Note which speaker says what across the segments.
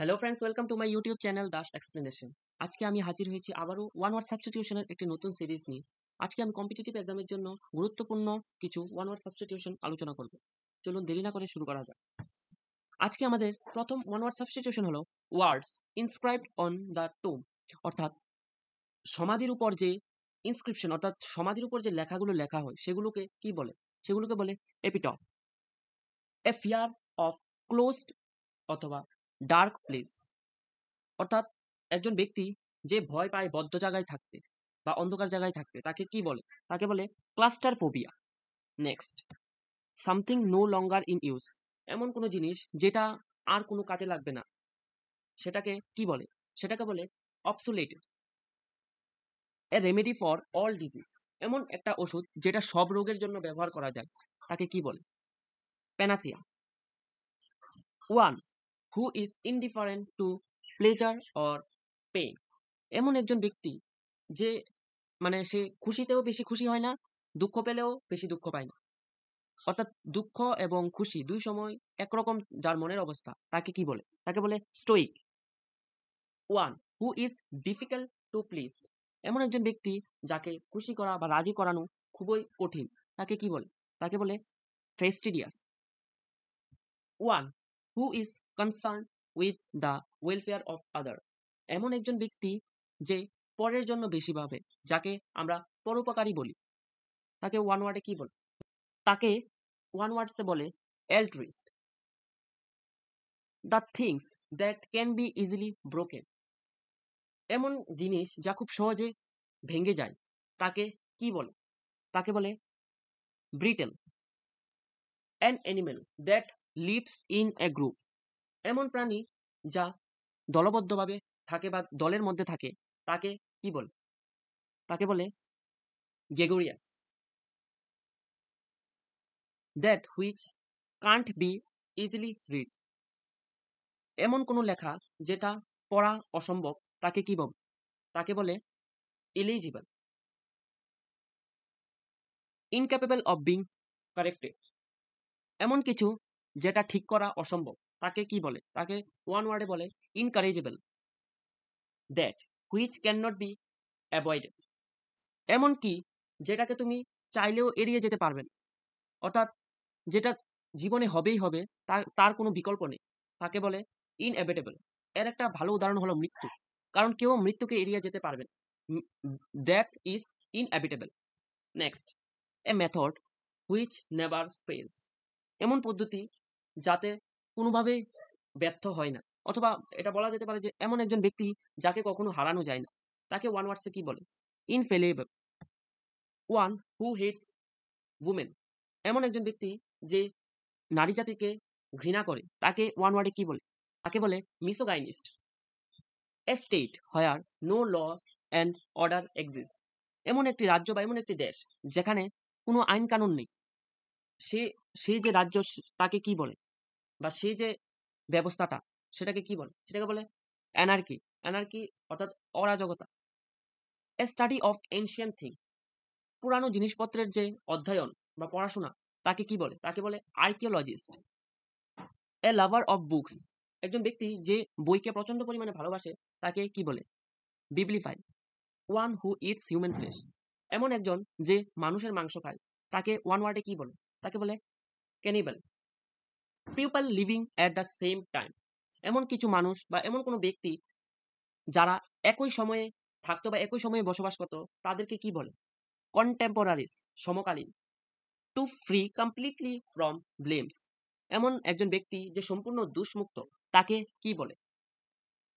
Speaker 1: Hello friends, welcome to my YouTube channel Das explanation. আজকে আমি হাজির হয়েছি আবারও ওয়ান ওয়ার্ড সাবস্টিটিউশনের একটি নতুন সিরিজ নিয়ে। আজকে আমি কম্পিটিটিভ এক্সামের জন্য গুরুত্বপূর্ণ কিছু ওয়ান ওয়ার্ড সাবস্টিটিউশন আলোচনা করব। চলুন দেরি না করে শুরু করা যাক। আজকে আমাদের প্রথম ওয়ান ওয়ার্ড সাবস্টিটিউশন হলো ওয়ার্ডস ইনস্ক্রাইবড অন দ্য টুম, অর্থাৎ সমাধির উপর যে ইনস্ক্রিপশন অর্থাৎ সমাধির উপর যে লেখাগুলো লেখা হয় সেগুলোকে কি বলে? সেগুলোকে বলে এপিটফ। এ ফিয়ার অফ ক্লোজড অথবা ডার্ক প্লেস, অর্থাৎ একজন ব্যক্তি যে ভয় পায় বদ্ধ জায়গায় থাকতে বা অন্ধকার জায়গায় থাকতে তাকে কি বলে? তাকে বলে claustrophobia. Next, something no longer in use, এমন কোনো জিনিস যেটা আর কোনো কাজে লাগবে না, সেটাকে কি বলে? সেটাকে বলে অবসোলেটেড। এ রেমেডি ফর অল ডিজিজ, এমন একটা ওষুধ যেটা সব রোগের জন্য ব্যবহার করা যায়, তাকে কি বলে? Panacea. One who is indifferent two pleasure or pain, এমন একজন ব্যক্তি যে সে খুশিতেও বেশি খুশি হয় না, দুঃখ পেলেও বেশি দুঃখ পায় না, অর্থাৎ দুঃখ এবং খুশি দুই সময় একরকম যার মনের অবস্থা, তাকে কি বলে? তাকে বলে Stoic. One who is difficult to please, এমন একজন ব্যক্তি যাকে খুশি করা বা রাজি করানো খুবই কঠিন, তাকে কি বলে? তাকে বলে fastidious. One who is concern with the welfare of other, এমন একজন ব্যক্তি যে পরের জন্য বেশি ভাবে, যাকে আমরা পরোপকারী বলি, তাকে ওয়ান ওয়ার্ডে কি বলে? তাকে ওয়ান ওয়ার্ডসে বলে altruist. The things that can be easily broken, এমন জিনিস যা খুব সহজে ভেঙে যায়, তাকে কি বলে? তাকে বলে brittle. An animal that lives in a group, এমন প্রাণী যা দলবদ্ধভাবে থাকে বা দলের মধ্যে থাকে, তাকে কি বলে? তাকে বলে gregarious. That which can't be easily read, এমন কোনো লেখা যেটা পড়া অসম্ভব, তাকে কি বলে? তাকে বলে eligible. Incapable of being corrected, এমন কিছু যেটা ঠিক করা অসম্ভব, তাকে কি বলে? তাকে ওয়ান ওয়ার্ডে বলে incorrigible. That which can not be avoided, এমন কি যেটাকে তুমি চাইলেও এড়িয়ে যেতে পারবে না, অর্থাৎ যেটা জীবনে হবেই হবে, তার তার কোনো বিকল্প নেই, তাকে বলে ইনএভিটেবল। এর একটা ভালো উদাহরণ হলো মৃত্যু, কারণ কেউ মৃত্যুকে এড়িয়ে যেতে পারবে না। Death is inevitable. Next, a method which never fails, এমন পদ্ধতি যাতে কোনোভাবেই ব্যর্থ হয় না, অথবা এটা বলা যেতে পারে যে এমন একজন ব্যক্তি যাকে কখনো হারানো যায় না, তাকে ওয়ান ওয়ার্ডসে কি বলে? ইনফেলেবল। ওয়ান হু হেটস উমেন, এমন একজন ব্যক্তি যে নারী জাতিকে ঘৃণা করে, তাকে ওয়ান ওয়ার্ডে কি বলে? তাকে বলে misogynist. A state where no law and order exist, এমন একটি রাজ্য বা এমন একটি দেশ যেখানে কোনো আইন কানুন নেই, সে সেই যে রাজ্য তাকে কি বলে? বা সেই যে ব্যবস্থাটা, সেটাকে কি বলে? সেটাকে বলে অ্যানার্কি। অ্যানার্কি অর্থাৎ অরাজকতা। A study of ancient thing, পুরানো জিনিসপত্রের যে অধ্যয়ন বা পড়াশোনা, তাকে কি বলে? তাকে বলে archaeologist. A lover of books, একজন ব্যক্তি যে বইকে প্রচন্ড পরিমাণে ভালোবাসে, তাকে কি বলে? Bibliophile. One who eats human flesh, এমন একজন যে মানুষের মাংস খায়, তাকে ওয়ান ওয়ার্ডে কি বলে? তাকে বলে cannibal. People leaving at the same time, এমন কিছু মানুষ বা এমন কোনো ব্যক্তি যারা একই সময়ে থাকতো বা একই সময়ে বসবাস করতো, তাদেরকে কি বলে? কন্টেম্পোরারিস, সমকালীন। To free completely from blames, এমন একজন ব্যক্তি যে সম্পূর্ণ দোষমুক্ত, তাকে কি বলে?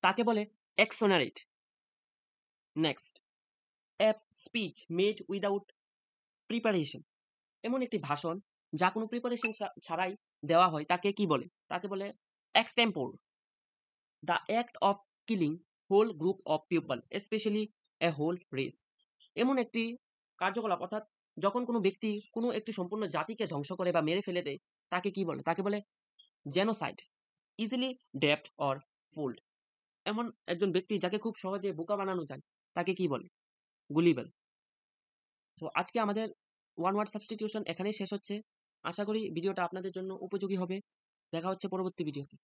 Speaker 1: তাকে বলে exonerate. Next, a speech made without preparation, এমন একটি ভাষণ যা কোনো প্রিপারেশন ছাড়াই দেওয়া হয়, তাকে কি বলে? তাকে বলে extempore. The act of killing whole group of people specially a whole race, এমন একটি কার্যকলাপ, অর্থাৎ যখন কোনো ব্যক্তি কোনো একটি সম্পূর্ণ জাতিকে ধ্বংস করে বা মেরে ফেলে দেয়, তাকে কি বলে? তাকে বলে জেনোসাইড। ইজিলি ডেপ্ট অর ফুলড, এমন একজন ব্যক্তি যাকে খুব সহজে বোকা বানানো যায়, তাকে কি বলে? গুলিবেল। তো আজকে আমাদের ওয়ান ওয়ার্ড সাবস্টিটিউশন এখানেই শেষ হচ্ছে। আশা করি ভিডিওটা আপনাদের জন্য উপযোগী হবে। দেখা হচ্ছে পরবর্তী ভিডিওতে।